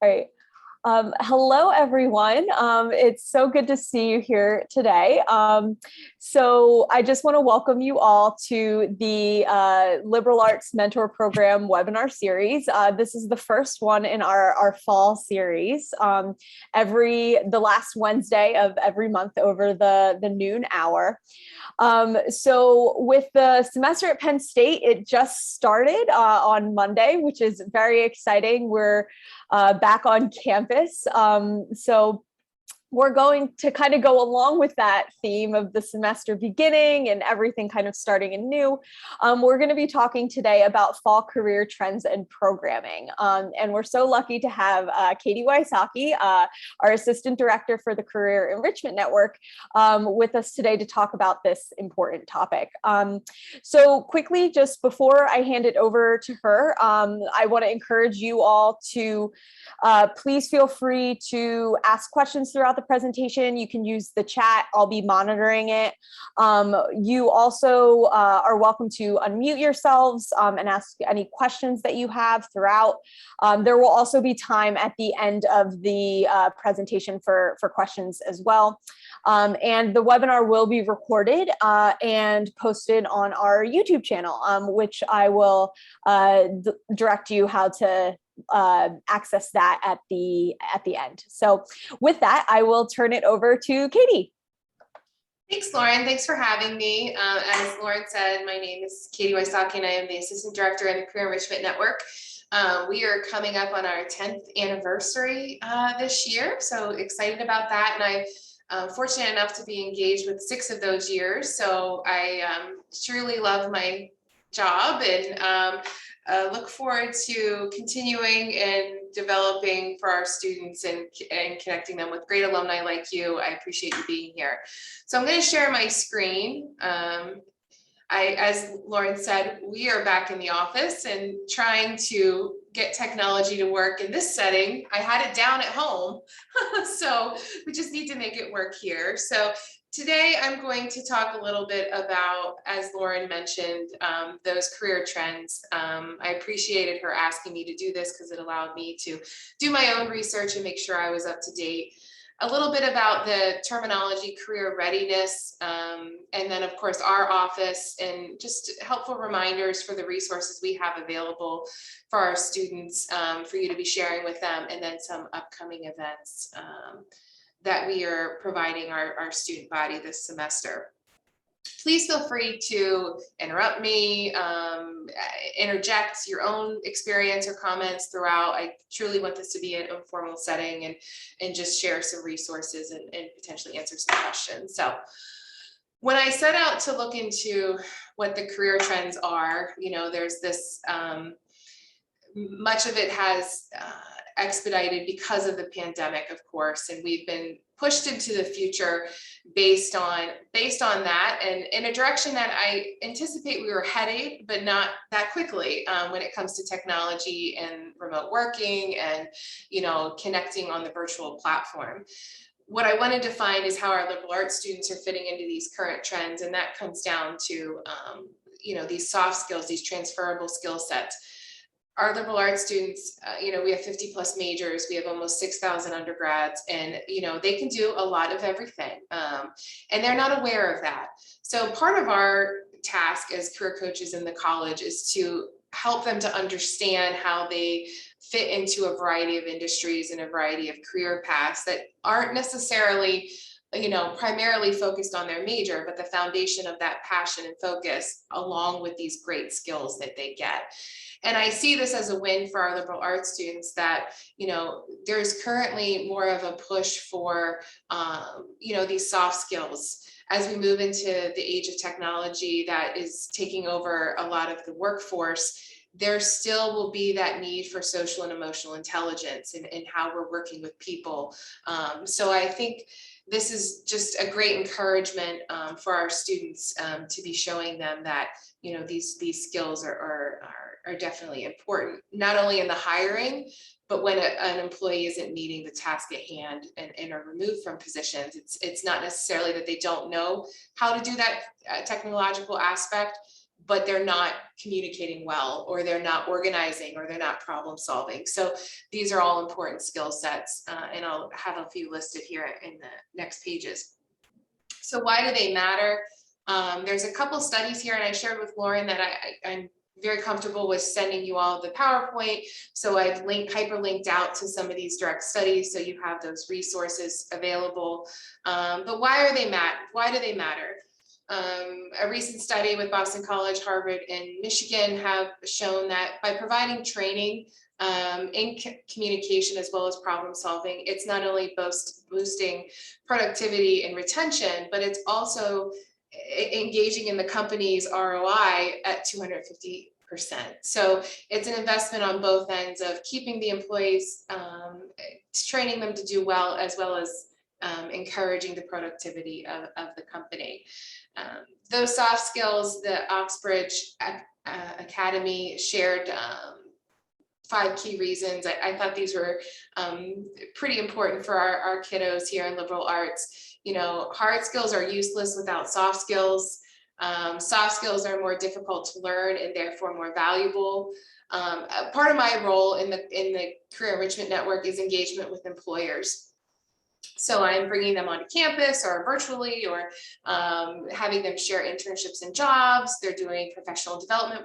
All right. Hello, everyone. It's so good to see you here today. So I just want to welcome you all to the Liberal Arts Mentor Program webinar series. This is the first one in our fall series. The last Wednesday of every month over the noon hour. So with the semester at Penn State, it just started on Monday, which is very exciting. We're back on campus. So we're going to kind of go along with that theme of the semester beginning and everything kind of starting anew. We're going to be talking today about fall career trends and programming. And we're so lucky to have Katie Wysocki, our Assistant Director for the Career Enrichment Network, with us today to talk about this important topic. So quickly, just before I hand it over to her, I want to encourage you all to please feel free to ask questions throughout the presentation. You can use the chat. I'll be monitoring it. You also are welcome to unmute yourselves and ask any questions that you have throughout. There will also be time at the end of the presentation for questions as well. And the webinar will be recorded and posted on our YouTube channel, which I will direct you how to access that at the end. So with that, I will turn it over to Katie. Thanks, Lauren. Thanks for having me. As Lauren said, my name is Katie Wysocki, and I am the Assistant Director at the Career Enrichment Network. We are coming up on our 10th anniversary this year, so excited about that. And I'm fortunate enough to be engaged with 6 of those years, so I truly love my job and look forward to continuing and developing for our students and connecting them with great alumni like you. I appreciate you being here. So I'm going to share my screen. As Lauren said, we are back in the office and trying to get technology to work in this setting. I had it down at home, so we just need to make it work here. So today I'm going to talk a little bit about, as Lauren mentioned, those career trends. I appreciated her asking me to do this because it allowed me to do my own research and make sure I was up to date. A little bit about the terminology career readiness, and then of course our office, and just helpful reminders for the resources we have available for our students, for you to be sharing with them, and then some upcoming events that we are providing our student body this semester. Please feel free to interrupt me, interject your own experience or comments throughout. I truly want this to be an informal setting and just share some resources and potentially answer some questions. So when I set out to look into what the career trends are, there's this, much of it has expedited because of the pandemic, of course, and we've been pushed into the future based on that, and in a direction that I anticipate we were headed, but not that quickly, when it comes to technology and remote working and connecting on the virtual platform. What I wanted to find is how our liberal arts students are fitting into these current trends, and that comes down to these soft skills, these transferable skill sets. Our liberal arts students, we have 50 plus majors, we have almost 6,000 undergrads, and they can do a lot of everything, and they're not aware of that. So part of our task as career coaches in the college is to help them to understand how they fit into a variety of industries and a variety of career paths that aren't necessarily primarily focused on their major, but the foundation of that passion and focus along with these great skills that they get. And I see this as a win for our liberal arts students that, there's currently more of a push for, these soft skills. As we move into the age of technology that is taking over a lot of the workforce, there still will be that need for social and emotional intelligence and how we're working with people. So I think this is just a great encouragement for our students to be showing them that these skills are definitely important, not only in the hiring, but when an employee isn't meeting the task at hand and are removed from positions. It's not necessarily that they don't know how to do that technological aspect, but they're not communicating well, or they're not organizing, or they're not problem solving. So these are all important skill sets, and I'll have a few listed here in the next pages. So why do they matter? There's a couple studies here, and I shared with Lauren that I'm very comfortable with sending you all the PowerPoint. So I've hyperlinked out to some of these direct studies, so you have those resources available. But why do they matter? A recent study with Boston College, Harvard, and Michigan have shown that by providing training in communication as well as problem solving, it's not only boosting productivity and retention, but it's also engaging in the company's ROI at 250%. So it's an investment on both ends of keeping the employees, training them to do well as encouraging the productivity of the company. Those soft skills, the Oxbridge Academy shared 5 key reasons. I thought these were pretty important for our kiddos here in liberal arts. You know, hard skills are useless without soft skills. Soft skills are more difficult to learn and therefore more valuable. Part of my role in the Career Enrichment Network is engagement with employers. So I'm bringing them onto campus or virtually, or having them share internships and jobs. They're doing professional development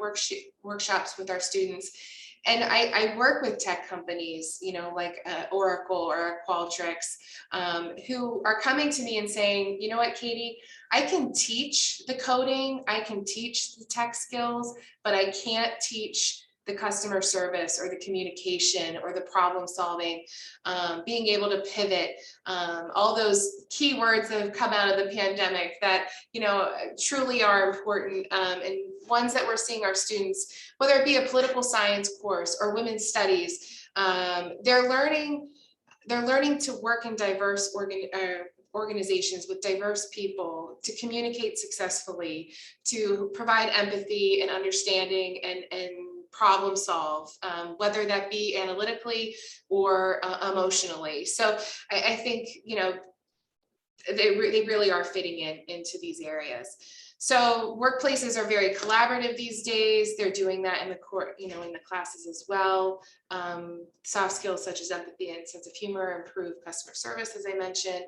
workshops with our students. And I work with tech companies, you know, like Oracle or Qualtrics, who are coming to me and saying, you know what, Katie, I can teach the coding, I can teach the tech skills, but I can't teach the customer service or the communication or the problem solving, being able to pivot, all those keywords that have come out of the pandemic that, you know, truly are important, and ones that we're seeing our students, whether it be a political science course or women's studies, they're learning to work in diverse organizations with diverse people, to communicate successfully, to provide empathy and understanding and problem solve, whether that be analytically or emotionally. So I think, you know, they really are fitting into these areas. So workplaces are very collaborative these days. They're doing that in the in the classes as well. Soft skills such as empathy and sense of humor improve customer service, as I mentioned.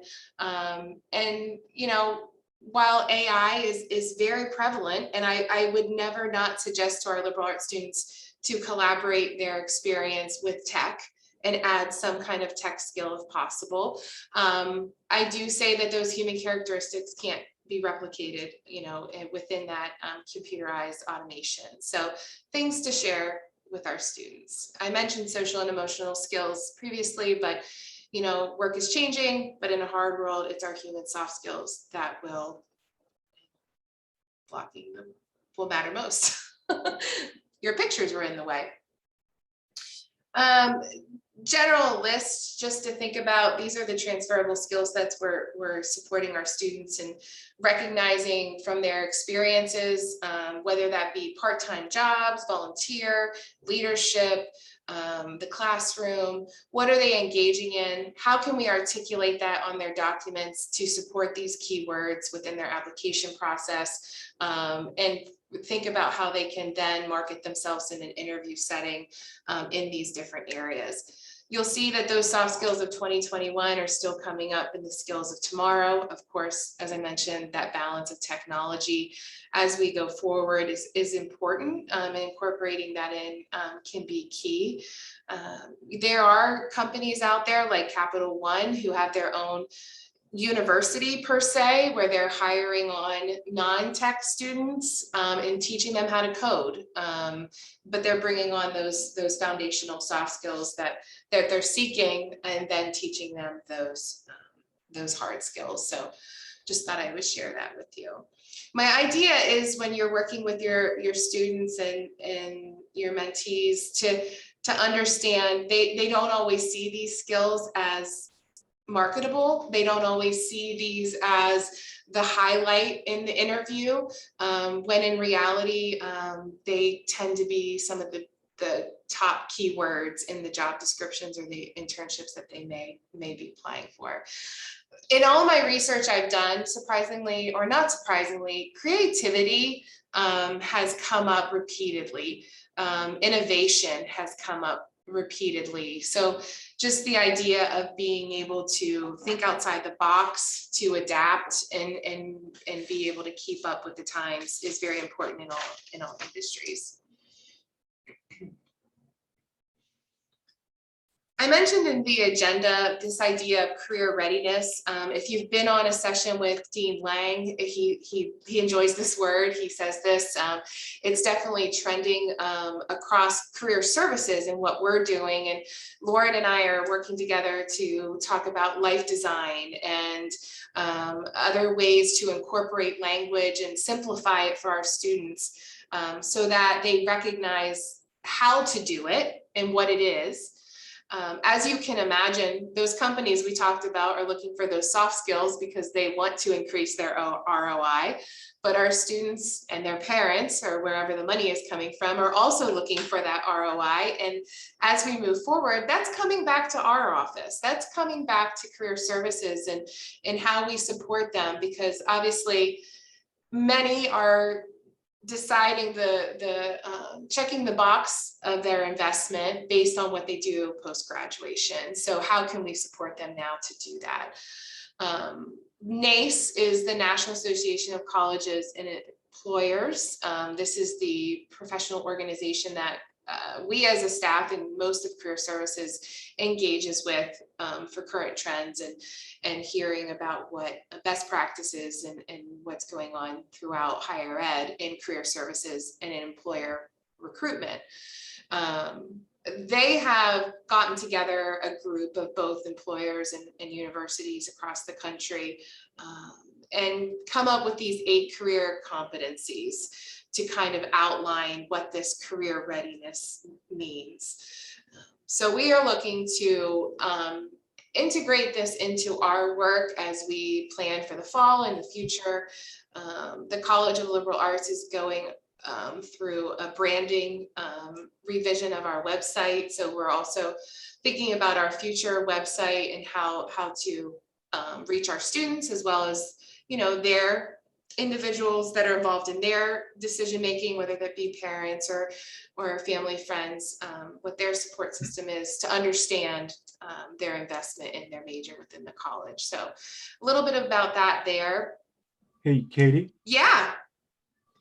And, you know, while AI is very prevalent, and I would never not suggest to our liberal arts students to collaborate their experience with tech and add some kind of tech skill if possible. I do say that those human characteristics can't be replicated, you know, within that computerized automation. So things to share with our students. I mentioned social and emotional skills previously, but you know, work is changing, but in a hard world, it's our human soft skills that will matter most. Your pictures were in the way. General list just to think about. These are the transferable skill sets we're supporting our students and recognizing from their experiences, whether that be part-time jobs, volunteer, leadership, the classroom. What are they engaging in? How can we articulate that on their documents to support these keywords within their application process, and think about how they can then market themselves in an interview setting in these different areas. You'll see that those soft skills of 2021 are still coming up in the skills of tomorrow. Of course, as I mentioned, that balance of technology as we go forward is important, and incorporating that in can be key. There are companies out there like Capital One who have their own university per se, where they're hiring on non-tech students and teaching them how to code, but they're bringing on those foundational soft skills that they're seeking, and then teaching them those hard skills. So just thought I would share that with you. My idea is when you're working with your students and your mentees to understand they don't always see these skills as marketable. They don't always see these as the highlight in the interview, when in reality, they tend to be some of the top keywords in the job descriptions or the internships that they may be applying for. in all my research I've done, surprisingly or not surprisingly, creativity has come up repeatedly. Innovation has come up repeatedly. So just the idea of being able to think outside the box, to adapt and be able to keep up with the times is very important in all industries. I mentioned in the agenda this idea of career readiness. If you've been on a session with Dean Lang, he enjoys this word. He says this. It's definitely trending across career services and what we're doing. And Lauren and I are working together to talk about life design and other ways to incorporate language and simplify it for our students so that they recognize how to do it and what it is. As you can imagine, those companies we talked about are looking for those soft skills because they want to increase their ROI, but our students and their parents, or wherever the money is coming from, are also looking for that ROI. And as we move forward, that's coming back to our office. That's coming back to career services and how we support them, because obviously many are deciding checking the box of their investment based on what they do post-graduation. So how can we support them now to do that? NACE is the National Association of Colleges and Employers. This is the professional organization that we as a staff and most of career services engages with for current trends and hearing about what best practices and what's going on throughout higher ed in career services and in employer recruitment. They have gotten together a group of both employers and universities across the country and come up with these 8 career competencies to kind of outline what this career readiness means. So we are looking to integrate this into our work as we plan for the fall and the future. The College of Liberal Arts is going through a branding revision of our website. So we're also thinking about our future website and how to reach our students, as well as, you know, their individuals that are involved in their decision making, whether that be parents or family, friends, what their support system is to understand their investment in their major within the college. So a little bit about that there. Hey, Katie. Yeah.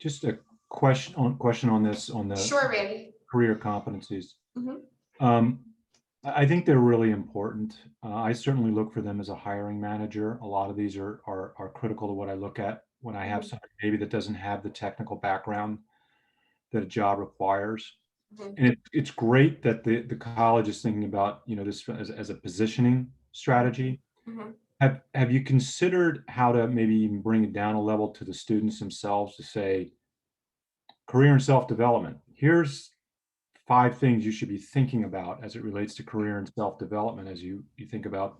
Just a question on this, on the Sure, Randy. Career competencies. Mm-hmm. I think they're really important. I certainly look for them as a hiring manager. A lot of these are critical to what I look at when I have somebody maybe that doesn't have the technical background that a job requires. Mm-hmm. And it's great that the college is thinking about, you know, this as a positioning strategy. Mm-hmm. Have you considered how to maybe even bring it down a level to the students themselves to say, career and self-development, here's 5 things you should be thinking about as it relates to career and self-development as you think about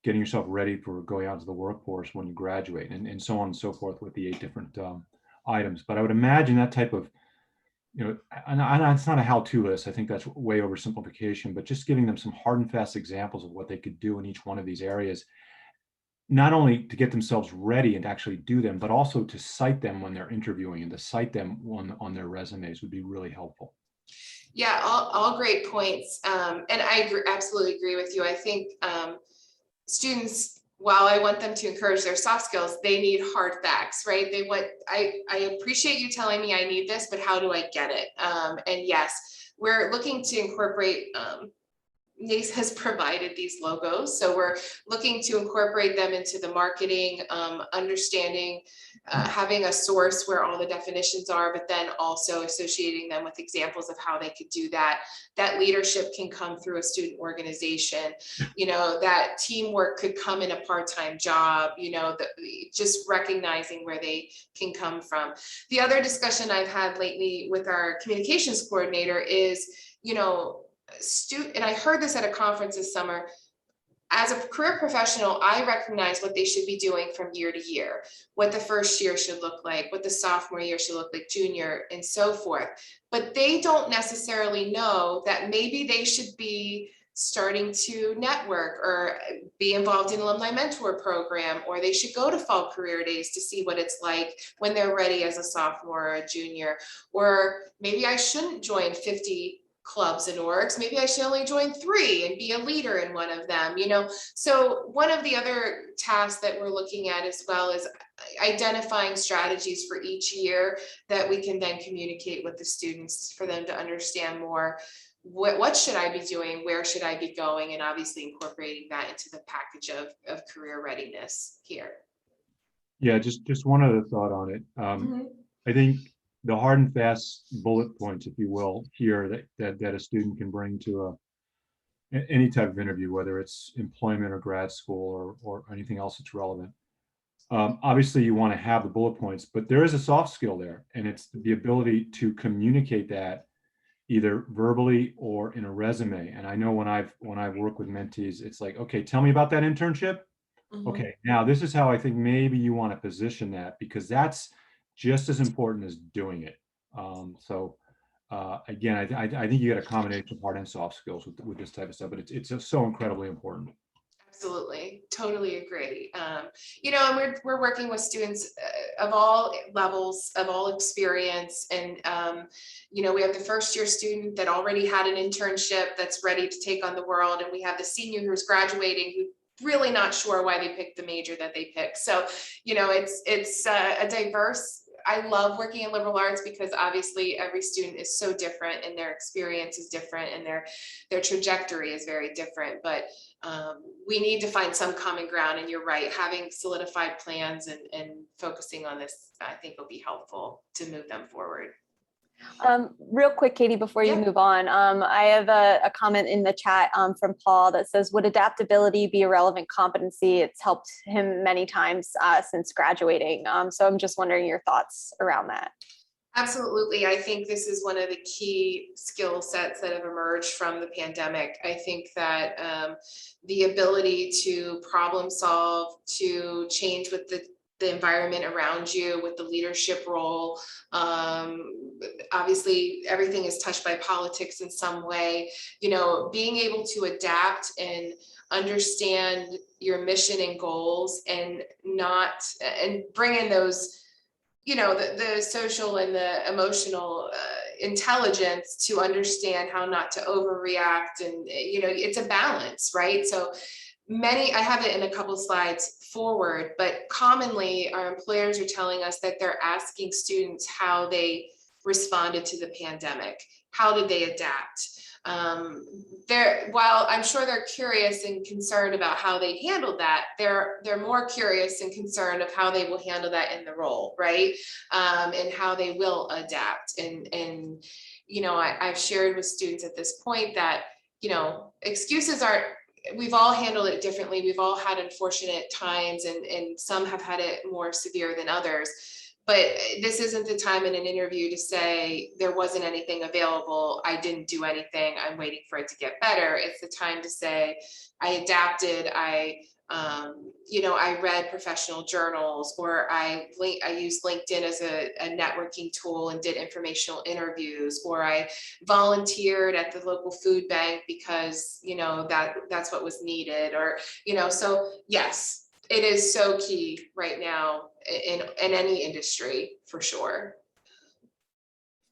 getting yourself ready for going out to the workforce when you graduate, and so on and so forth with the 8 different items. But I would imagine that type of, you know, and it's not a how-to list. I think that's way oversimplification, but just giving them some hard and fast examples of what they could do in each one of these areas, not only to get themselves ready and actually do them, but also to cite them when they're interviewing and to cite them on their resumes would be really helpful. Yeah, all great points. And I absolutely agree with you. I think students, while I want them to encourage their soft skills, they need hard facts, right? They want, I appreciate you telling me I need this, but how do I get it? And yes, we're looking to incorporate, NACE has provided these logos. So we're looking to incorporate them into the marketing, understanding, having a source where all the definitions are, but then also associating them with examples of how they could do that. That leadership can come through a student organization, you know, that teamwork could come in a part-time job, you know, just recognizing where they can come from. The other discussion I've had lately with our communications coordinator is, you know, and I heard this at a conference this summer, as a career professional, I recognize what they should be doing from year to year, what the first year should look like, what the sophomore year should look like, junior, and so forth. But they don't necessarily know that maybe they should be starting to network or be involved in alumni mentor program, or they should go to fall career days to see what it's like when they're ready as a sophomore or a junior. Or maybe I shouldn't join 50 clubs and orgs. Maybe I should only join 3 and be a leader in one of them, you know? So one of the other tasks that we're looking at as well is identifying strategies for each year that we can then communicate with the students for them to understand more. What should I be doing? Where should I be going? And obviously incorporating that into the package of career readiness here. Yeah, just one other thought on it. I think the hard and fast bullet points, if you will, here that a student can bring to any type of interview, whether it's employment or grad school or anything else that's relevant. Obviously, you want to have the bullet points, but there is a soft skill there, and it's the ability to communicate that either verbally or in a resume. And I know when I've worked with mentees, it's like, okay, tell me about that internship. Okay, now this is how I think maybe you want to position that, because that's just as important as doing it. Again, I think you got a combination of hard and soft skills with this type of stuff, but it's just so incredibly important. Absolutely, totally agree. You know, and we're working with students of all levels, of all experience, and you know, we have the first year student that already had an internship that's ready to take on the world, and we have the senior who's graduating who really not sure why they picked the major that they picked. So, you know, it's a diverse. I love working in liberal arts because obviously every student is so different and their experience is different and their trajectory is very different. But we need to find some common ground. And you're right, having solidified plans and focusing on this, I think will be helpful to move them forward. Real quick, Katie, before you move on, I have a comment in the chat from Paul that says, would adaptability be a relevant competency? It's helped him many times since graduating. So I'm just wondering your thoughts around that. Absolutely. I think this is one of the key skill sets that have emerged from the pandemic. I think that the ability to problem solve, to change with the environment around you, with the leadership role. Obviously, everything is touched by politics in some way. You know, being able to adapt and understand your mission and goals and bring in those, you know, the social and the emotional intelligence to understand how not to overreact. And, you know, it's a balance, right? So I have it in a couple slides forward, but commonly our employers are telling us that they're asking students how they responded to the pandemic. How did they adapt? While I'm sure they're curious and concerned about how they handled that, they're more curious and concerned of how they will handle that in the role, right? And how they will adapt. And you know, I've shared with students at this point that, you know, excuses aren't, we've all handled it differently. We've all had unfortunate times, and some have had it more severe than others. But this isn't the time in an interview to say there wasn't anything available, I didn't do anything, I'm waiting for it to get better. It's the time to say I adapted, you know, I read professional journals, or I used LinkedIn as a networking tool and did informational interviews, or I volunteered at the local food bank because, you know, that's what was needed, or, you know, so yes, it is so key right now in any industry, for sure.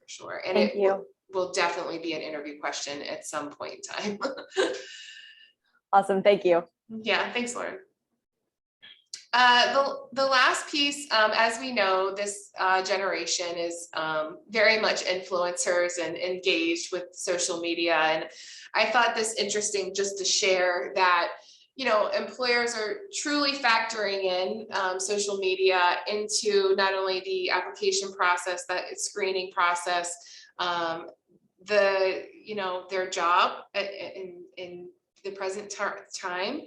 For sure. And Thank you. Will definitely be an interview question at some point in time. Awesome. Thank you. Yeah, thanks, Lauren. The last piece, as we know, this generation is very much influencers and engaged with social media. And I thought this interesting just to share that, you know, employers are truly factoring in social media into not only the application process, that screening process, you know, their job in the present time.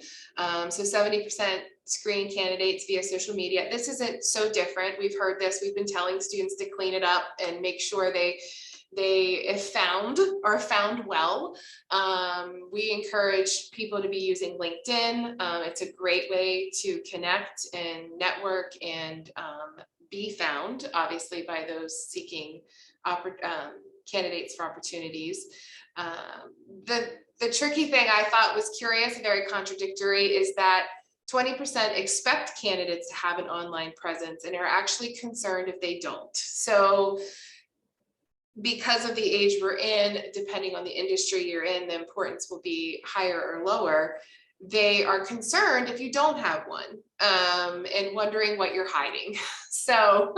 So 70% screen candidates via social media. This isn't so different. We've heard this. We've been telling students to clean it up and make sure they if found well. We encourage people to be using LinkedIn. It's a great way to connect and network and be found, obviously, by those seeking candidates for opportunities. the tricky thing I thought was curious and very contradictory is that 20% expect candidates to have an online presence and are actually concerned if they don't. So because of the age we're in, depending on the industry you're in, the importance will be higher or lower. They are concerned if you don't have one, and wondering what you're hiding. So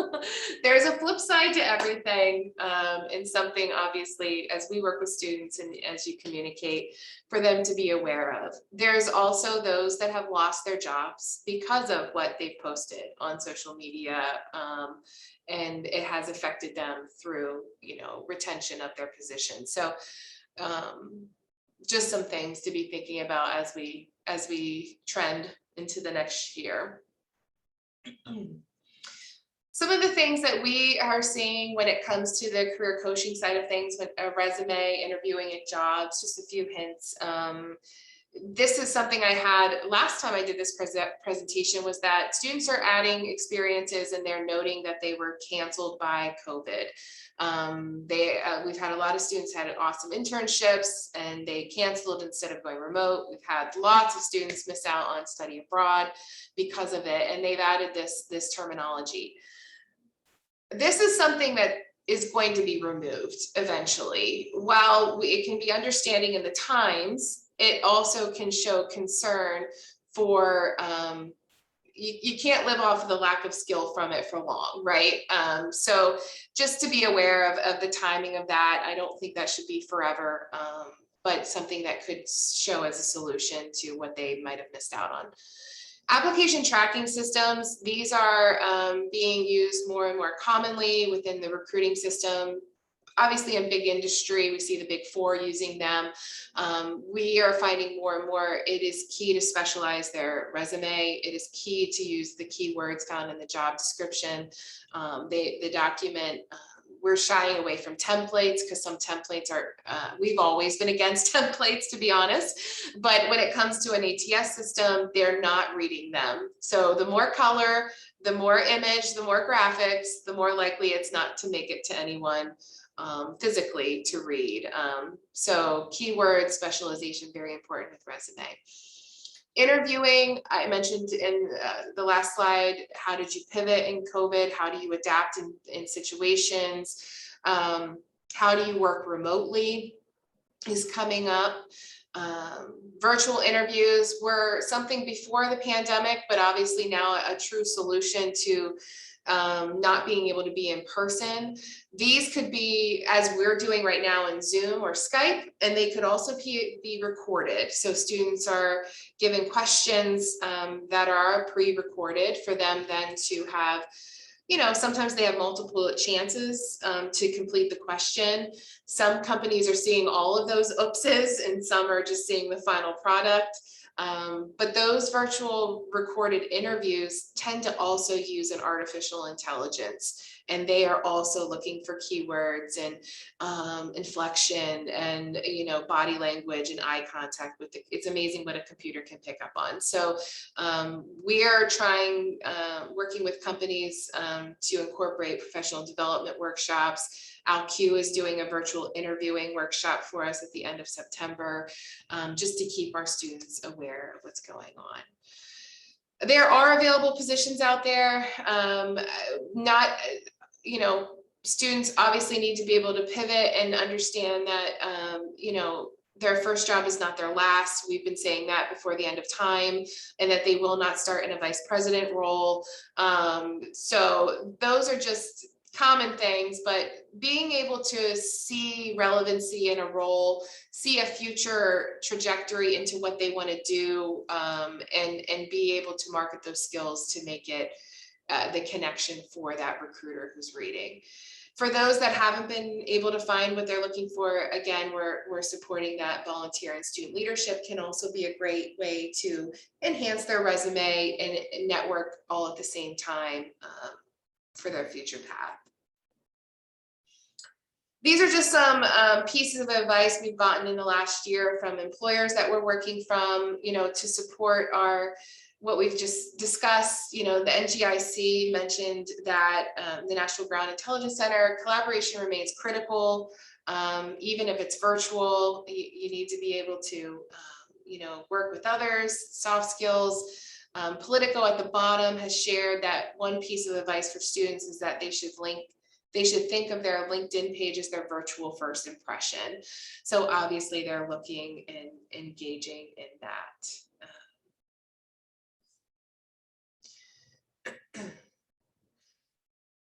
there's a flip side to everything, and something obviously as we work with students and as you communicate for them to be aware of. There's also those that have lost their jobs because of what they've posted on social media, and it has affected them through, retention of their position. So just some things to be thinking about as we trend into the next year. Some of the things that we are seeing when it comes to the career coaching side of things with a resume, interviewing at jobs, just a few hints. This is something I had last time I did this presentation, was that students are adding experiences and they're noting that they were canceled by COVID. We've had a lot of students had awesome internships and they canceled instead of going remote. We've had lots of students miss out on study abroad because of it, and they've added this terminology. This is something that is going to be removed eventually. While it can be understanding in the times, it also can show concern for, you can't live off of the lack of skill from it for long, right? So just to be aware of the timing of that. I don't think that should be forever, but something that could show as a solution to what they might have missed out on. Application tracking systems, these are being used more and more commonly within the recruiting system. Obviously in big industry, we see the big four using them. We are finding more and more it is key to specialize their resume. It is key to use the keywords found in the job description. The document, we're shying away from templates because some templates are, we've always been against templates, to be honest. But when it comes to an ATS system, they're not reading them. So the more color, the more image, the more graphics, the more likely it's not to make it to anyone physically to read. So keyword specialization, very important with resume. Interviewing, I mentioned in the last slide, how did you pivot in COVID? How do you adapt in situations? How do you work remotely is coming up. Virtual interviews were something before the pandemic, but obviously now a true solution to not being able to be in person. These could be, as we're doing right now, in Zoom or Skype, and they could also be recorded. So students are given questions that are pre-recorded for them then to have, sometimes they have multiple chances to complete the question. Some companies are seeing all of those oopses and some are just seeing the final product. But those virtual recorded interviews tend to also use an artificial intelligence, and they are also looking for keywords and inflection and body language and eye contact with it's amazing what a computer can pick up on. So we are trying, working with companies to incorporate professional development workshops. AlQ is doing a virtual interviewing workshop for us at the end of September, just to keep our students aware of what's going on. There are available positions out there. Students obviously need to be able to pivot and understand that, their first job is not their last. We've been saying that before the end of time, and that they will not start in a vice president role. So those are just common things, but being able to see relevancy in a role, see a future trajectory into what they want to do, and be able to market those skills to make it the connection for that recruiter who's reading. For those that haven't been able to find what they're looking for, again, we're supporting that. Volunteer and student leadership can also be a great way to enhance their resume and network all at the same time for their future path. These are just some pieces of advice we've gotten in the last year from employers that we're working from, to support what we've just discussed. The NGIC mentioned that the National Ground Intelligence Center collaboration remains critical Even if it's virtual, you need to be able to, work with others, soft skills. Politico at the bottom has shared that one piece of advice for students is that they should think of their LinkedIn page as their virtual first impression. So obviously they're looking and engaging in that.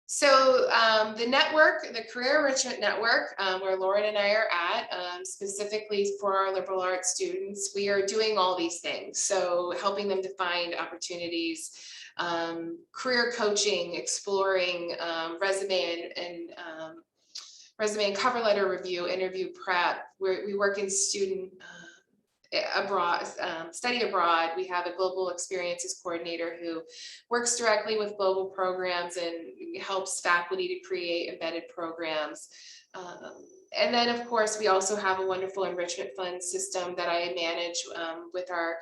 So the network, the Career Enrichment Network, where Lauren and I are at, specifically for our liberal arts students, we are doing all these things. So helping them to find opportunities, career coaching, exploring resume and cover letter review, interview prep. We work in student abroad, study abroad. We have a global experiences coordinator who works directly with global programs and helps faculty to create embedded programs. And then of course, we also have a wonderful enrichment fund system that I manage with our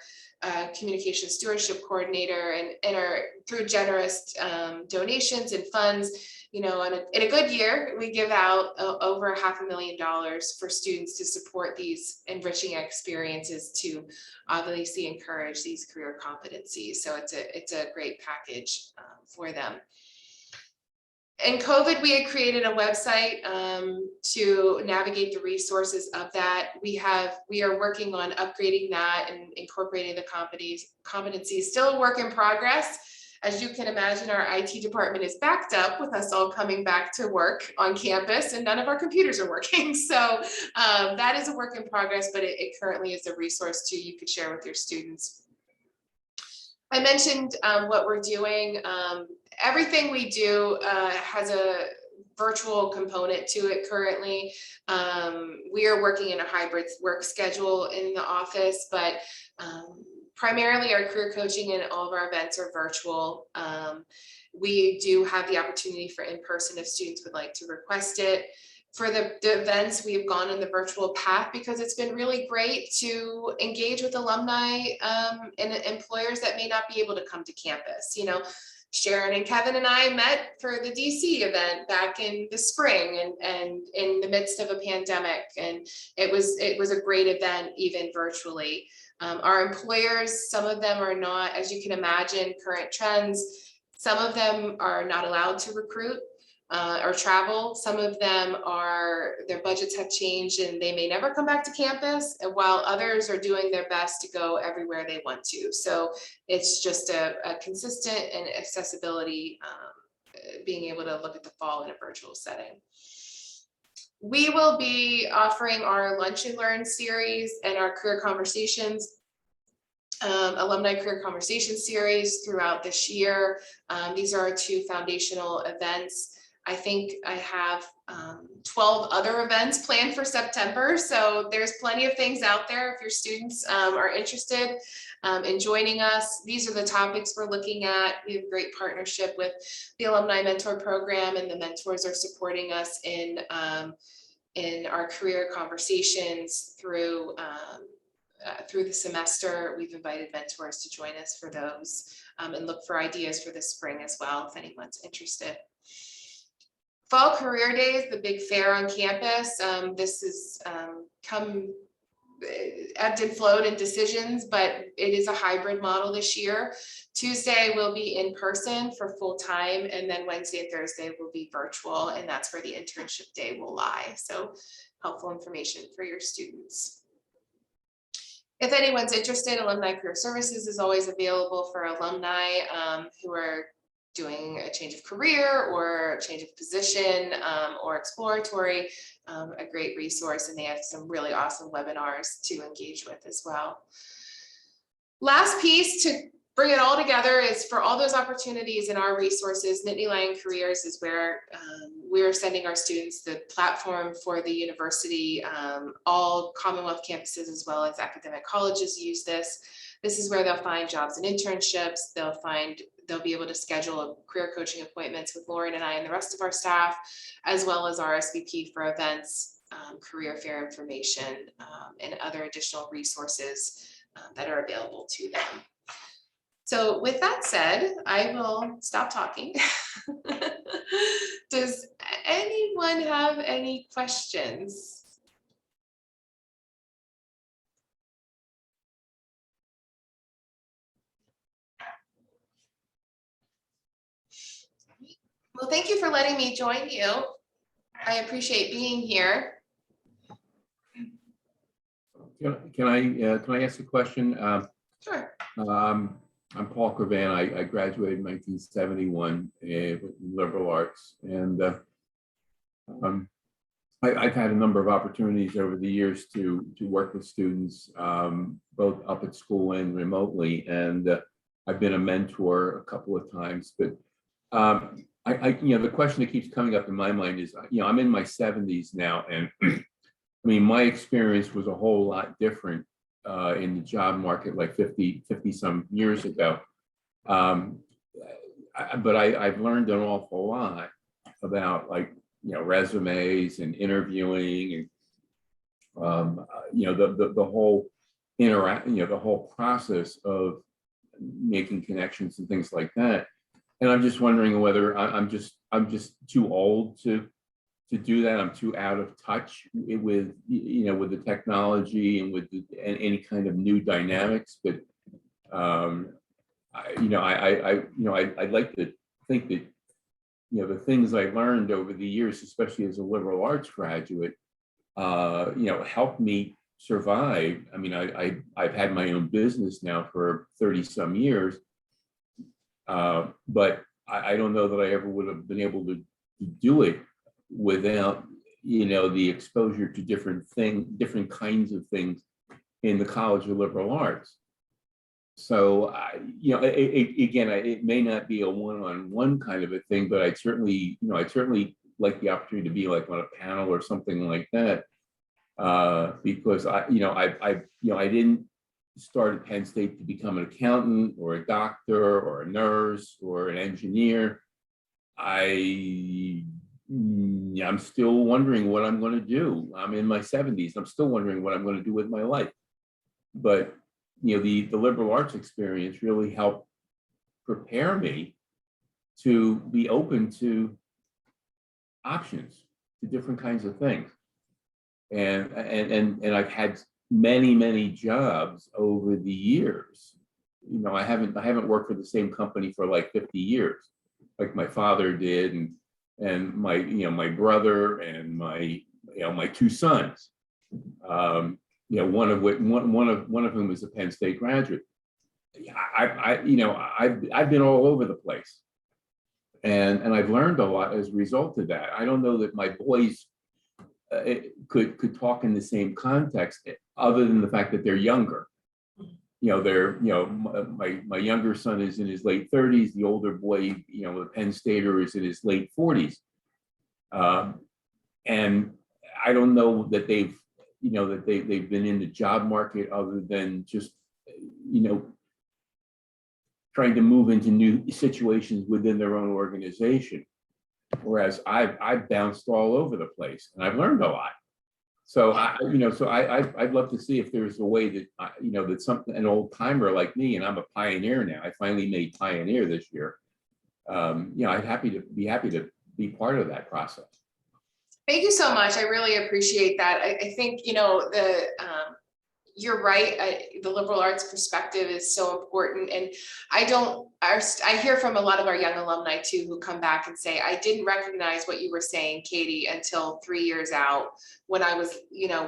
communication stewardship coordinator, and our through generous donations and funds. In a good year, we give out over $500,000 for students to support these enriching experiences to obviously encourage these career competencies. So it's a great package for them. In COVID, we had created a website to navigate the resources of that. We are working on upgrading that and incorporating the competencies. Still a work in progress. As you can imagine, our IT department is backed up with us all coming back to work on campus, and none of our computers are working. So that is a work in progress, but it currently is a resource too you could share with your students. I mentioned what we're doing. Everything we do has a virtual component to it currently. We are working in a hybrid work schedule in the office, but primarily our career coaching and all of our events are virtual. We do have the opportunity for in-person if students would like to request it. For the events, we've gone in the virtual path because it's been really great to engage with alumni and employers that may not be able to come to campus. Sharon and Kevin and I met for the DC event back in the spring and in the midst of a pandemic. And it was a great event, even virtually. Our employers, some of them are not, as you can imagine, current trends. Some of them are not allowed to recruit or travel. Some of them their budgets have changed and they may never come back to campus, and while others are doing their best to go everywhere they want to. So it's just a consistent and accessibility, being able to look at the fall in a virtual setting. We will be offering our Lunch and Learn series and our career conversations, alumni career conversation series throughout this year. These are our two foundational events. I think I have 12 other events planned for September. So there's plenty of things out there if your students are interested in joining us. These are the topics we're looking at. We have a great partnership with the Alumni Mentor Program, and the mentors are supporting us in our career conversations through the semester. We've invited mentors to join us for those, and look for ideas for the spring as well if anyone's interested. Fall Career Days, the big fair on campus. This has come ebbed and flowed in decisions, but it is a hybrid model this year. Tuesday will be in person for full time, and then Wednesday and Thursday will be virtual, and that's where the internship day will lie. So helpful information for your students. If anyone's interested, Alumni Career Services is always available for alumni who are doing a change of career or a change of position or exploratory, a great resource, and they have some really awesome webinars to engage with as well. Last piece to bring it all together is for all those opportunities in our resources, Nittany Lion Careers is where we're sending our students the platform for the university. All Commonwealth campuses as well as academic colleges use this. This is where they'll find jobs and internships. They'll be able to schedule career coaching appointments with Lauren and I and the rest of our staff, as well as RSVP for events, career fair information, and other additional resources that are available to them. So with that said, I will stop talking. Does anyone have any questions? Well, thank you for letting me join you. I appreciate being here. Can I ask a question? Sure. I'm Paul Kravan. I graduated in 1971 with liberal arts, and I've had a number of opportunities over the years to work with students, both up at school and remotely, and I've been a mentor a couple of times. But the question that keeps coming up in my mind is, I'm in my 70s now, and I mean, my experience was a whole lot different in the job market like 50 some years ago. But I've learned an awful lot about resumes and interviewing and the whole the whole process of making connections and things like that. And I'm just wondering whether I'm just too old to do that. I'm too out of touch with with the technology and with any kind of new dynamics. But I'd like to think that the things I learned over the years, especially as a liberal arts graduate, helped me survive. I mean, I've had my own business now for 30 some years, but I don't know that I ever would have been able to do it without the exposure to different kinds of things in the College of Liberal Arts. So again, it may not be a one-on-one kind of a thing, but I'd certainly like the opportunity to be like on a panel or something like that, because I didn't start at Penn State to become an accountant or a doctor or a nurse or an engineer. I'm still wondering what I'm going to do. I'm in my 70s. I'm still wondering what I'm going to do with my life. But the liberal arts experience really helped prepare me to be open to options, to different kinds of things. And I've had many jobs over the years. I haven't worked for the same company for like 50 years, like my father did, and my brother and my two sons. One of whom is a Penn State graduate. I've been all over the place, and I've learned a lot as a result of that. I don't know that my boys could talk in the same context, other than the fact that they're younger. My younger son is in his late 30s. The older boy, the Penn Stater, is in his late 40s, and I don't know that they've been in the job market other than just trying to move into new situations within their own organization. Whereas I've bounced all over the place and I've learned a lot. So I'd love to see if there's a way that that an old timer like me, and I'm a pioneer now. I finally made pioneer this year. I'd be happy to be part of that process. Thank you so much. I really appreciate that. I think, you're right. The liberal arts perspective is so important. And I hear from a lot of our young alumni too, who come back and say, I didn't recognize what you were saying, Katie, until 3 years out, when I was,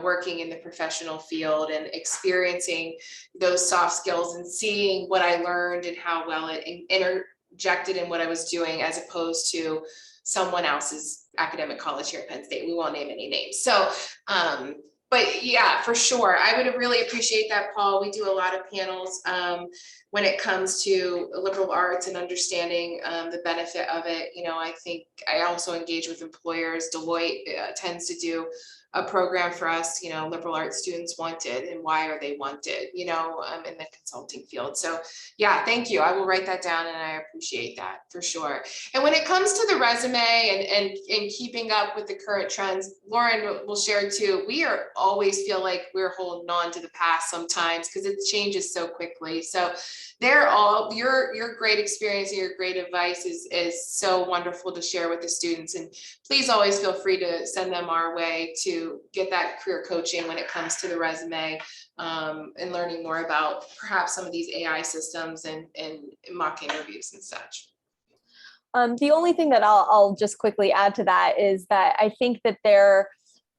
working in the professional field and experiencing those soft skills and seeing what I learned and how well it interjected in what I was doing, as opposed to someone else's academic college here at Penn State. We won't name any names. So, but yeah, for sure. I would really appreciate that, Paul. We do a lot of panels when it comes to liberal arts and understanding the benefit of it. I think I also engage with employers. Deloitte tends to do a program for us, liberal arts students wanted, and why are they wanted, in the consulting field. So yeah, thank you. I will write that down, and I appreciate that for sure. And when it comes to the resume and keeping up with the current trends, Lauren will share too, we always feel like we're holding on to the past sometimes because it changes so quickly. So your great experience and your great advice is so wonderful to share with the students. And please always feel free to send them our way to get that career coaching when it comes to the resume, and learning more about perhaps some of these AI systems and mock interviews and such. The only thing that I'll just quickly add to that is that I think that there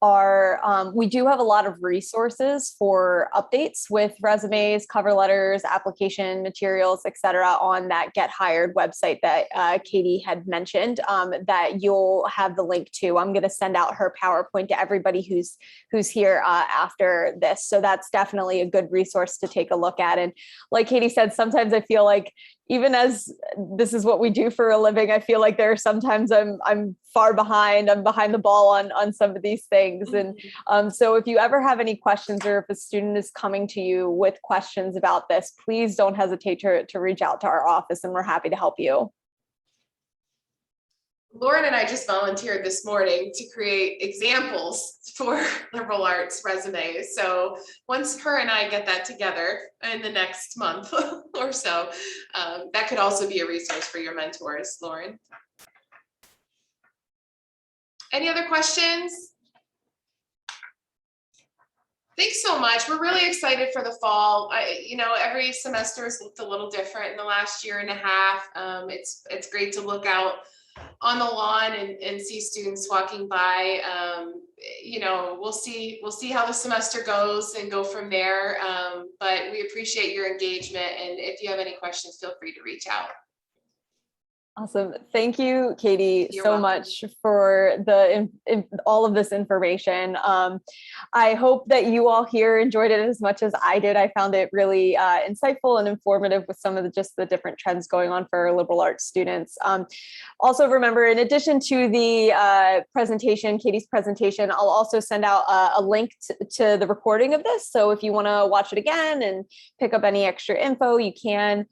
are, we do have a lot of resources for updates with resumes, cover letters, application materials, et cetera, on that Get Hired website that Katie had mentioned, that you'll have the link to. I'm going to send out her PowerPoint to everybody who's here after this. So that's definitely a good resource to take a look at. And like Katie said, sometimes I feel like, even as this is what we do for a living, I feel like there are sometimes I'm far behind. I'm behind the ball on some of these things. And so if you ever have any questions, or if a student is coming to you with questions about this, please don't hesitate to reach out to our office, and we're happy to help you. Lauren and I just volunteered this morning to create examples for liberal arts resumes. So once her and I get that together in the next month or so, that could also be a resource for your mentors, Lauren. Any other questions? Thanks so much. We're really excited for the fall. Every semester has looked a little different in the last year and a half. It's great to look out on the lawn and see students walking by. We'll see how the semester goes and go from there. But we appreciate your engagement. And if you have any questions, feel free to reach out. Awesome. Thank you, Katie, You're so welcome. much for all of this information. I hope that you all here enjoyed it as much as I did. I found it really insightful and informative with some of the different trends going on for liberal arts students. Also, remember, in addition to the presentation, Katie's presentation, I'll also send out a link to the recording of this. So if you want to watch it again and pick up any extra info, you can.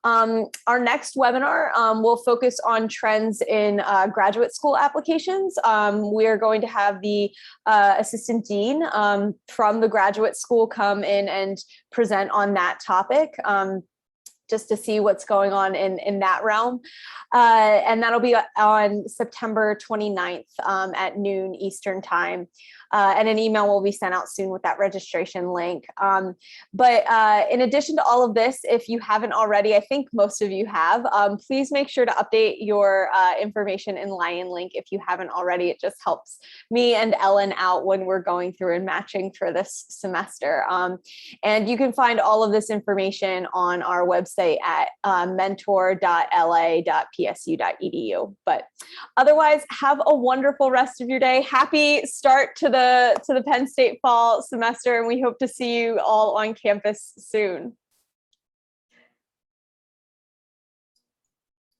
Our next webinar will focus on trends in graduate school applications. We are going to have the assistant dean from the graduate school come in and present on that topic, just to see what's going on in that realm. And that'll be on September 29th at noon Eastern time. And an email will be sent out soon with that registration link. But in addition to all of this, if you haven't already, I think most of you have, please make sure to update your information in Lion Link if you haven't already. It just helps me and Ellen out when we're going through and matching for this semester. And you can find all of this information on our website at mentor.la.psu.edu. But otherwise, have a wonderful rest of your day. Happy start to the Penn State fall semester, and we hope to see you all on campus soon.